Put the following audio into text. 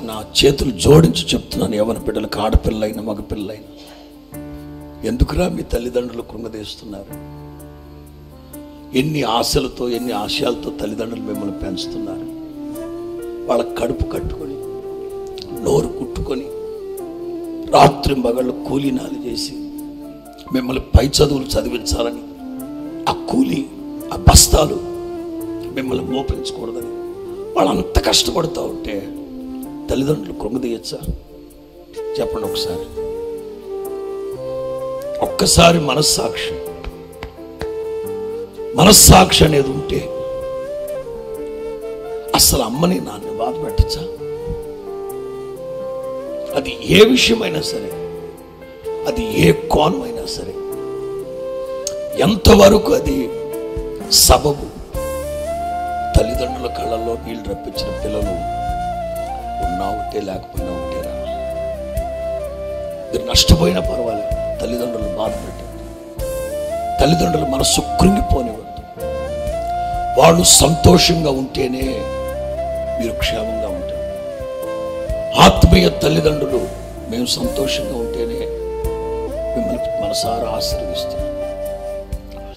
నా చేతులు జోడించి చెప్తున్నాను, యవ్వన బిడ్డలకు, ఆడపిల్లైన మగ పిల్లైన, ఎందుకురా మీ తల్లిదండ్రులు కృంగదీస్తున్నారు? ఎన్ని ఆశలతో ఎన్ని ఆశయాలతో తల్లిదండ్రులు మిమ్మల్ని పెంచుతున్నారు. వాళ్ళ కడుపు కట్టుకొని నోరు కుట్టుకొని రాత్రి మగళ్ళు కూలీనాలు చేసి మిమ్మల్ని పై చదువులు చదివించాలని ఆ కూలి ఆ బస్తాలు మిమ్మల్ని మోపించకూడదని వాళ్ళు అంత కష్టపడుతూ ఉంటే తల్లిదండ్రులు కృంగదీయచ్చా? చెప్పండి ఒకసారి. ఒక్కసారి మనస్సాక్షి అనేది ఉంటే అసలు అమ్మని నాన్న బాధ పెట్టచ్చా? అది ఏ విషయమైనా సరే, అది ఏ కోణమైనా సరే, ఎంతవరకు అది సబబు తల్లిదండ్రుల కళ్ళల్లో నీళ్ళు రప్పించిన పిల్లలు ఉన్నా ఉంటే లేకపోయినా ఉంటేరా. మీరు నష్టపోయినా పర్వాలేదు, తల్లిదండ్రులు బాధ పెట్టండి. తల్లిదండ్రులు మనసు కృంగిపోనివద్దు. వాళ్ళు సంతోషంగా ఉంటేనే మీరు క్షేమంగా ఉంటారు. ఆత్మీయ తల్లిదండ్రులు మేము సంతోషంగా ఉంటేనే మిమ్మల్ని మనసారా ఆశీర్వదిస్తారు.